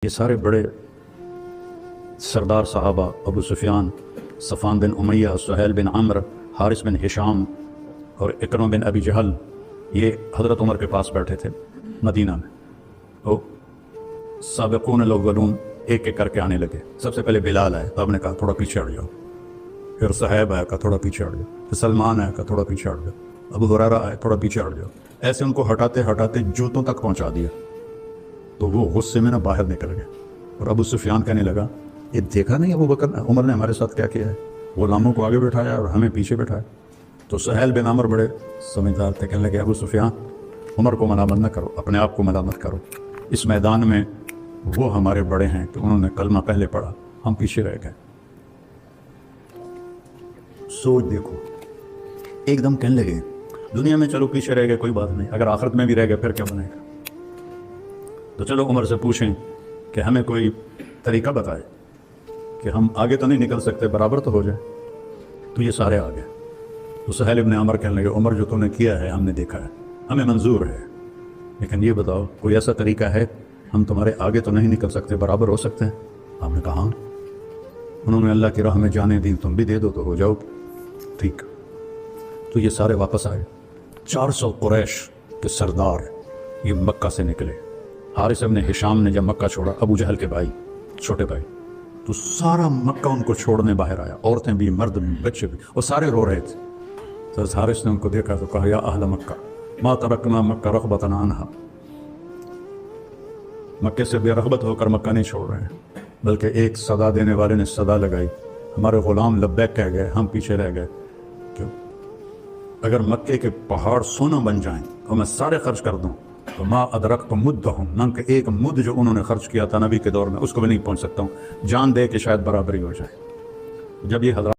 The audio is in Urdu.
یہ سارے بڑے سردار صحابہ ابو سفیان، صفوان بن امیہ، سہیل بن عمرو، حارث بن ہشام اور اکرمہ بن ابی جہل، یہ حضرت عمر کے پاس بیٹھے تھے مدینہ میں۔ تو سابقون الاولون ایک ایک کر کے آنے لگے۔ سب سے پہلے بلال آئے تو آپ نے کہا تھوڑا پیچھے ہٹ جاؤ، پھر صہیب آیا، کہا تھوڑا پیچھے ہٹ جاؤ، پھر سلمان آیا، کہا تھوڑا پیچھے ہٹ جاؤ، ابو ہریرہ آئے، تھوڑا پیچھے ہٹ جاؤ۔ ایسے ان کو ہٹاتے ہٹاتے جوتوں تک پہنچا دیا۔ تو وہ غصے میں باہر نکل گئے، اور ابو سفیان کہنے لگا یہ دیکھا نہیں ابو بکر عمر نے ہمارے ساتھ کیا کیا ہے، غلاموں کو آگے بٹھایا اور ہمیں پیچھے بٹھایا۔ تو سہیل بن عمرو بڑے سمجھدار تھے، کہنے لگے ابو سفیان عمر کو ملامت نہ کرو، اپنے آپ کو ملامت کرو، اس میدان میں وہ ہمارے بڑے ہیں کہ انہوں نے کلمہ پہلے پڑھا، ہم پیچھے رہ گئے۔ سوچ دیکھو، ایک دم کہنے لگے دنیا میں چلو پیچھے رہ گئے کوئی بات نہیں، اگر آخرت میں بھی رہ گئے پھر کیا بنے گا؟ تو چلو عمر سے پوچھیں کہ ہمیں کوئی طریقہ بتائے کہ ہم آگے تو نہیں نکل سکتے، برابر تو ہو جائے۔ تو یہ سارے آ گئے۔ تو سہیل ابن عمر کہنے لگے عمر جو تو نے کیا ہے ہم نے دیکھا ہے، ہمیں منظور ہے، لیکن یہ بتاؤ کوئی ایسا طریقہ ہے ہم تمہارے آگے تو نہیں نکل سکتے، برابر ہو سکتے ہیں؟ ہم نے کہا ہاں۔ انہوں نے اللہ کی راہ میں جانے دی، تم بھی دے دو تو ہو جاؤ ٹھیک۔ تو یہ سارے واپس آئے، 400 قریش کے سردار یہ مکہ سے نکلے۔ حارث ابن ہشام نے جب مکہ چھوڑا، ابو جہل کے بھائی، چھوٹے بھائی، تو سارا مکہ ان کو چھوڑنے باہر آیا، عورتیں بھی، مرد بھی، بچے بھی، وہ سارے رو رہے تھے۔ تو حارث نے ان کو دیکھا تو کہا یا اہل مکہ ما ترکنا مکہ رغبۃ عنہا، مکے سے بے رغبت ہو کر مکہ نہیں چھوڑ رہے ہیں، بلکہ ایک صدا دینے والے نے صدا لگائی، ہمارے غلام لبیک کہہ گئے، ہم پیچھے رہ گئے۔ کیوں؟ اگر مکے کے پہاڑ سونا بن جائیں اور میں سارے خرچ کر دوں تو ما ادرکت مدہم، نہ کہ ایک مد جو انہوں نے خرچ کیا تھا نبی کے دور میں اس کو بھی نہیں پہنچ سکتا ہوں، جان دے کہ شاید برابری ہو جائے۔ جب یہ حضرات